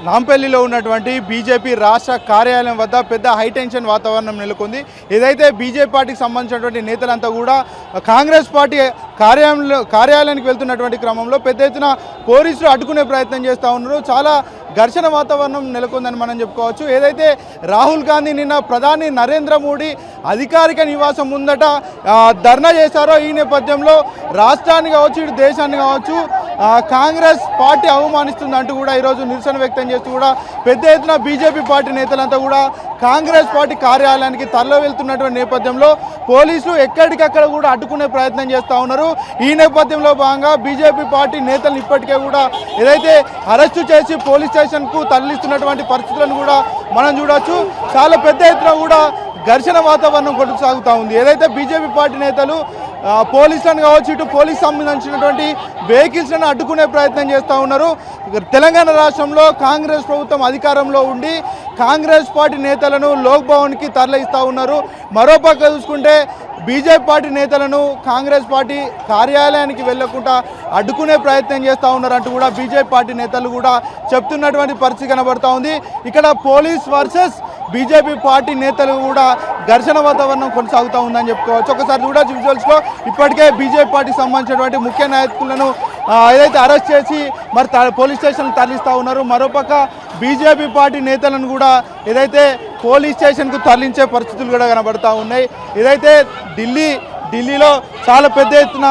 నాంపల్లిలో ఉన్నటువంటి బీజేపీ రాష్ట్ర కార్యాలయం వద్ద పెద్ద హైటెన్షన్ వాతావరణం నెలకొంది. ఏదైతే బీజేపీ పార్టీకి సంబంధించినటువంటి నేతలంతా కూడా కాంగ్రెస్ పార్టీ కార్యాలయానికి వెళ్తున్నటువంటి క్రమంలో పెద్ద ఎత్తున పోలీసులు అడ్డుకునే ప్రయత్నం చేస్తూ ఉన్నారు. చాలా ఘర్షణ వాతావరణం నెలకొందని మనం చెప్పుకోవచ్చు. ఏదైతే రాహుల్ గాంధీ నిన్న ప్రధాని నరేంద్ర మోడీ అధికారిక నివాసం ముందట ధర్నా చేశారో ఈ నేపథ్యంలో రాష్ట్రాన్ని కావచ్చు ఇటు దేశాన్ని కావచ్చు కాంగ్రెస్ పార్టీ అవమానిస్తుందంటూ కూడా ఈరోజు నిరసన వ్యక్తం చేస్తూ కూడా పెద్ద ఎత్తున బీజేపీ పార్టీ నేతలంతా కూడా కాంగ్రెస్ పార్టీ కార్యాలయానికి తరలి వెళ్తున్నటువంటి నేపథ్యంలో పోలీసులు ఎక్కడికక్కడ కూడా అడ్డుకునే ప్రయత్నం చేస్తూ ఉన్నారు. ఈ నేపథ్యంలో భాగంగా బీజేపీ పార్టీ నేతలను ఇప్పటికే కూడా ఏదైతే అరెస్టు చేసి పోలీస్ స్టేషన్కు తరలిస్తున్నటువంటి పరిస్థితులను కూడా మనం చూడవచ్చు. చాలా పెద్ద ఎత్తున కూడా ఘర్షణ వాతావరణం కొనసాగుతూ ఉంది. ఏదైతే బీజేపీ పార్టీ నేతలు పోలీసులను కావచ్చు ఇటు పోలీస్ సంబంధించినటువంటి వెహికల్స్లను అడ్డుకునే ప్రయత్నం చేస్తూ ఉన్నారు. తెలంగాణ రాష్ట్రంలో కాంగ్రెస్ ప్రభుత్వం అధికారంలో ఉండి కాంగ్రెస్ పార్టీ నేతలను లోక్ భవన్కి తరలిస్తూ ఉన్నారు. మరోపక్క చూసుకుంటే బీజేపీ పార్టీ నేతలను కాంగ్రెస్ పార్టీ కార్యాలయానికి వెళ్లకుండా అడ్డుకునే ప్రయత్నం చేస్తూ ఉన్నారంటూ కూడా బీజేపీ పార్టీ నేతలు కూడా చెప్తున్నటువంటి పరిస్థితి కనబడతా ఉంది. ఇక్కడ పోలీస్ వర్సెస్ బీజేపీ పార్టీ నేతలు కూడా ఘర్షణ వాతావరణం కొనసాగుతూ ఉందని చెప్పుకోవచ్చు. ఒకసారి చూడవచ్చు విజువల్స్లో ఇప్పటికే బీజేపీ పార్టీకి సంబంధించినటువంటి ముఖ్య నాయకులను ఏదైతే అరెస్ట్ చేసి మరి పోలీస్ స్టేషన్కి తరలిస్తూ ఉన్నారు. మరోపక్క బీజేపీ పార్టీ నేతలను కూడా ఏదైతే పోలీస్ స్టేషన్కు తరలించే పరిస్థితులు కూడా కనబడతా ఉన్నాయి. ఏదైతే ఢిల్లీలో చాలా పెద్ద ఎత్తున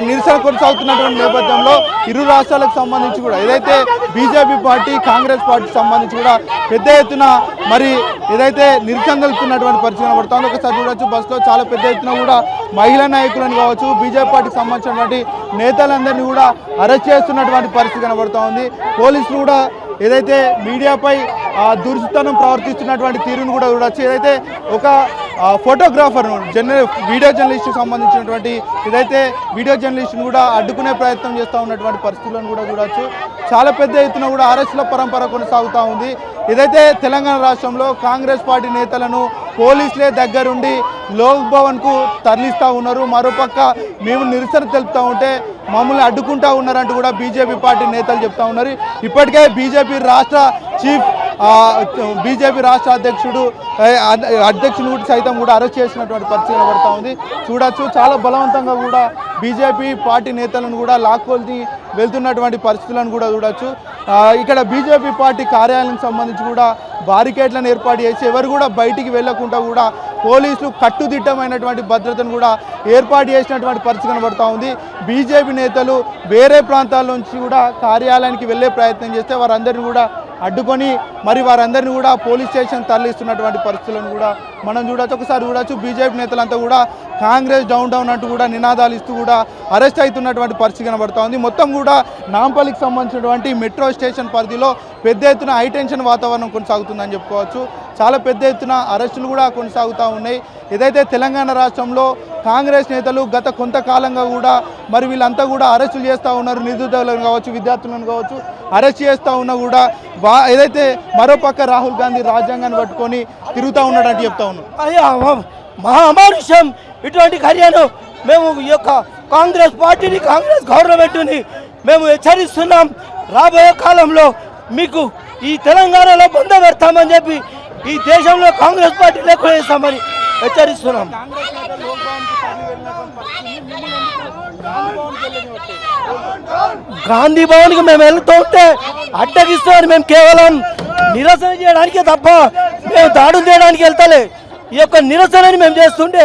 నిరసన కొనసాగుతున్నటువంటి నేపథ్యంలో ఇరు రాష్ట్రాలకు సంబంధించి కూడా ఏదైతే బీజేపీ పార్టీ కాంగ్రెస్ పార్టీకి సంబంధించి కూడా పెద్ద ఎత్తున మరి ఏదైతే నిరసన తెలుపుతున్నటువంటి పరిస్థితి కనబడుతుంది. ఒకసారి చూడవచ్చు బస్సులో చాలా పెద్ద ఎత్తున కూడా మహిళా నాయకులను కావచ్చు బీజేపీ పార్టీకి సంబంధించినటువంటి నేతలందరినీ కూడా అరెస్ట్ చేస్తున్నటువంటి పరిస్థితి కనబడుతూ ఉంది. పోలీసులు కూడా ఏదైతే మీడియాపై దురుసుతనం ప్రవర్తిస్తున్నటువంటి తీరును కూడా చూడవచ్చు. ఏదైతే ఒక ఫోటోగ్రాఫర్ వీడియో జర్నలిస్ట్కి సంబంధించినటువంటి ఏదైతే వీడియో జర్నలిస్ట్ని కూడా అడ్డుకునే ప్రయత్నం చేస్తూ ఉన్నటువంటి పరిస్థితులను కూడా చూడవచ్చు. చాలా పెద్ద ఎత్తున కూడా అరెస్టుల పరంపర కొనసాగుతూ ఉంది. ఏదైతే తెలంగాణ రాష్ట్రంలో కాంగ్రెస్ పార్టీ నేతలను పోలీసులే దగ్గరుండి లోక్ భవన్కు తరలిస్తూ ఉన్నారు. మరోపక్క మేము నిరసన తెలుపుతూ ఉంటే మమ్మల్ని అడ్డుకుంటూ ఉన్నారంటూ కూడా బీజేపీ పార్టీ నేతలు చెప్తా ఉన్నారు. ఇప్పటికే బీజేపీ రాష్ట్ర అధ్యక్షుడు సైతం కూడా అరెస్ట్ చేసినటువంటి పరిస్థితి కనబడతా ఉంది. చూడొచ్చు చాలా బలవంతంగా కూడా బీజేపీ పార్టీ నేతలను కూడా లాక్కొల్చి వెళ్తున్నటువంటి పరిస్థితులను కూడా చూడొచ్చు. ఇక్కడ బీజేపీ పార్టీ కార్యాలయానికి సంబంధించి కూడా బారికేడ్లను ఏర్పాటు చేసి ఎవరు కూడా బయటికి వెళ్లకుండా కూడా పోలీసులు కట్టుదిట్టమైనటువంటి భద్రతను కూడా ఏర్పాటు చేసినటువంటి పరిస్థితి కనబడతా ఉంది. బీజేపీ నేతలు వేరే ప్రాంతాల నుంచి కూడా కార్యాలయానికి వెళ్ళే ప్రయత్నం చేస్తే వారందరినీ కూడా అడ్డుకొని మరి వారందరినీ కూడా పోలీస్ స్టేషన్ తరలిస్తున్నటువంటి పరిస్థితులను కూడా మనం చూడవచ్చు. ఒకసారి చూడవచ్చు బీజేపీ నేతలంతా కూడా కాంగ్రెస్ డౌన్ అంటూ కూడా నినాదాలు ఇస్తూ కూడా అరెస్ట్ అవుతున్నటువంటి పరిస్థితి కనబడతా ఉంది. మొత్తం కూడా నాంపల్లికి సంబంధించినటువంటి మెట్రో స్టేషన్ పరిధిలో పెద్ద ఎత్తున హైటెన్షన్ వాతావరణం కొనసాగుతుందని చెప్పుకోవచ్చు. చాలా పెద్ద ఎత్తున అరెస్టులు కూడా కొనసాగుతూ ఉన్నాయి. ఏదైతే తెలంగాణ రాష్ట్రంలో కాంగ్రెస్ నేతలు గత కొంతకాలంగా కూడా మరి వీళ్ళంతా కూడా అరెస్టులు చేస్తూ ఉన్నారు. నిరుద్యోగులను కావచ్చు విద్యార్థులను కావచ్చు అరెస్ట్ చేస్తూ ఉన్నా కూడా ఏదైతే మరోపక్క రాహుల్ గాంధీ రాజ్యాంగాన్ని పట్టుకొని తిరుగుతూ ఉన్నాడంటే చెప్తా ఉన్నాం. మహామానుష్యం ఇటువంటి కార్యాలు మేము ఈ యొక్క కాంగ్రెస్ పార్టీని కాంగ్రెస్ గవర్నమెంట్ని మేము హెచ్చరిస్తున్నాం. రాబోయే కాలంలో మీకు ఈ తెలంగాణలో బంద పెడతామని చెప్పి ఈ దేశంలో కాంగ్రెస్ పార్టీ లేకుండా చేస్తామని హెచ్చరిస్తున్నాం. గాంధీ భవన్కి మేము వెళ్తూ ఉంటే అడ్డగిస్తామని మేము కేవలం నిరసన చేయడానికే తప్ప మేము దాడులు చేయడానికి వెళ్తలే. ఈ యొక్క నిరసనని మేము చేస్తుంటే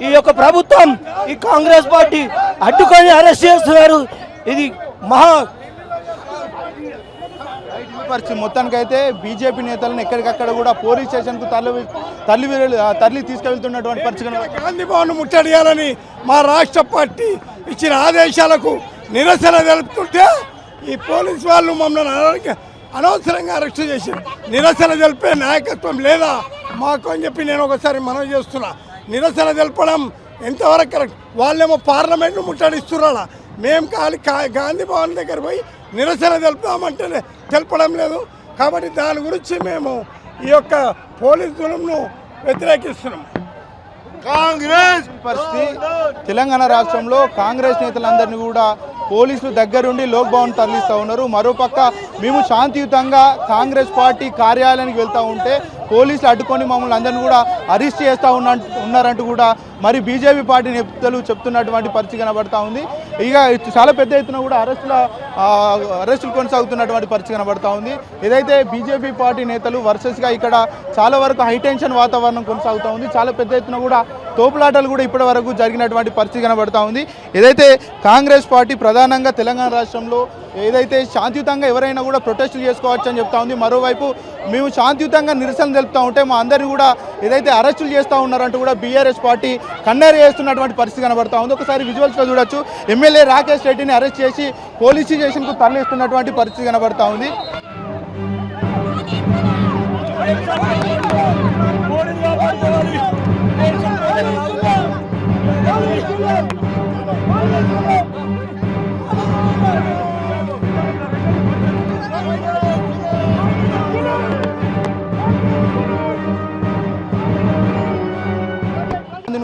ఈ యొక్క ప్రభుత్వం ఈ కాంగ్రెస్ పార్టీ అడ్డుకొని అరెస్ట్ చేస్తున్నారు. ఇది మొత్తానికైతే బీజేపీ నేతలను ఎక్కడికక్కడ కూడా పోలీస్ స్టేషన్కు తరలి తీసుకెళ్తున్నటువంటి పరిస్థితి. గాంధీ భవన్ ముట్టడియాలని మా రాష్ట్ర పార్టీ ఇచ్చిన ఆదేశాలకు నిరసన తెలుపుతుంటే ఈ పోలీసు వాళ్ళు మమ్మల్ని అనవసరంగా అరెస్ట్ చేసి నిరసన తెలిపే నాయకత్వం లేదా మాకు అని చెప్పి నేను ఒకసారి మనవి చేస్తున్నా. నిరసన తెలపడం ఎంతవరకు కరెక్ట్? వాళ్ళేమో పార్లమెంట్ను ముట్టడిస్తున్నారా? మేము గాంధీ భవన్ దగ్గర పోయి నిరసన తెలుపుదామంటేనే తెలపడం లేదు. కాబట్టి దాని గురించి మేము ఈ యొక్క పోలీసు జులుంను వ్యతిరేకిస్తున్నాం. కాంగ్రెస్ పరిస్థితి తెలంగాణ రాష్ట్రంలో కాంగ్రెస్ నేతలందరినీ కూడా పోలీసులు దగ్గరుండి లోక్ భవన్ తరలిస్తూ ఉన్నారు. మరోపక్క మేము శాంతియుతంగా కాంగ్రెస్ పార్టీ కార్యాలయానికి వెళ్తూ ఉంటే పోలీసులు అడ్డుకొని మమ్మల్ని అందరినీ కూడా అరెస్ట్ చేస్తూ ఉన్నారంటూ కూడా మరి బీజేపీ పార్టీ నేతలు చెప్తున్నటువంటి పరిస్థితి కనబడతా ఉంది. ఇక చాలా పెద్ద ఎత్తున కూడా అరెస్టులు కొనసాగుతున్నటువంటి పరిస్థితి కనబడతా ఉంది. ఏదైతే బీజేపీ పార్టీ నేతలు వర్సెస్గా ఇక్కడ చాలా వరకు హైటెన్షన్ వాతావరణం కొనసాగుతూ ఉంది. చాలా పెద్ద ఎత్తున కూడా తోపులాటలు కూడా ఇప్పటి వరకు జరిగినటువంటి పరిస్థితి కనబడతా ఉంది. ఏదైతే కాంగ్రెస్ పార్టీ ప్రధానంగా తెలంగాణ రాష్ట్రంలో ఏదైతే శాంతియుతంగా ఎవరైనా కూడా ప్రొటెస్టులు చేసుకోవచ్చు అని చెప్తా ఉంది. మరోవైపు మేము శాంతియుతంగా నిరసన తెలుపుతూ ఉంటే మా అందరినీ కూడా ఏదైతే అరెస్టులు చేస్తూ ఉన్నారంటూ కూడా బీఆర్ఎస్ పార్టీ కన్నెర చేస్తున్నటువంటి పరిస్థితి కనబడతా ఉంది. ఒకసారి విజువల్స్లో చూడొచ్చు, ఎమ్మెల్యే రాకేష్ రెడ్డిని అరెస్ట్ చేసి పోలీస్ స్టేషన్కు తరలిస్తున్నటువంటి పరిస్థితి కనబడతా ఉంది.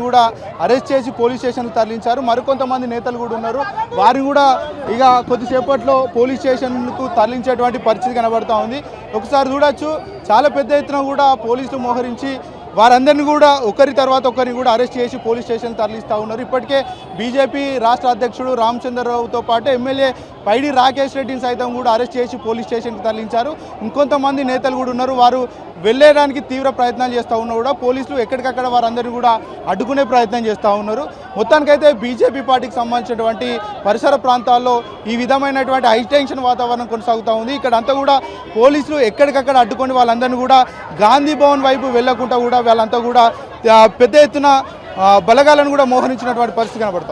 కూడా అరెస్ట్ చేసి పోలీస్ స్టేషన్కు తరలించారు. మరికొంతమంది నేతలు కూడా ఉన్నారు, వారిని కూడా ఇక కొద్దిసేపట్లో పోలీస్ స్టేషన్కు తరలించేటువంటి పరిస్థితి కనబడతా ఉంది. ఒకసారి చూడొచ్చు, చాలా పెద్ద ఎత్తున కూడా పోలీసులు మోహరించి వారందరినీ కూడా ఒకరి తర్వాత ఒకరిని కూడా అరెస్ట్ చేసి పోలీస్ స్టేషన్ తరలిస్తూ ఉన్నారు. ఇప్పటికే బీజేపీ రాష్ట్ర అధ్యక్షుడు రామచంద్రరావుతో పాటు ఎమ్మెల్యే పైడి రాకేష్ రెడ్డిని సైతం కూడా అరెస్ట్ చేసి పోలీస్ స్టేషన్కి తరలించారు. ఇంకొంతమంది నేతలు కూడా ఉన్నారు, వారు వెళ్ళడానికి తీవ్ర ప్రయత్నాలు చేస్తూ ఉన్నా కూడా పోలీసులు ఎక్కడికక్కడ వారందరినీ కూడా అడ్డుకునే ప్రయత్నం చేస్తూ ఉన్నారు. మొత్తానికైతే బీజేపీ పార్టీకి సంబంధించినటువంటి పరిసర ప్రాంతాల్లో ఈ విధమైనటువంటి హైటెన్షన్ వాతావరణం కొనసాగుతూ ఉంది. ఇక్కడ అంతా కూడా పోలీసులు ఎక్కడికక్కడ అడ్డుకొని వాళ్ళందరినీ కూడా గాంధీ భవన్ వైపు వెళ్లకుండా కూడా వాళ్ళంతా కూడా పెద్ద ఎత్తున బలగాలను కూడా మోహరించినటువంటి పరిస్థితి కనబడతా ఉంది.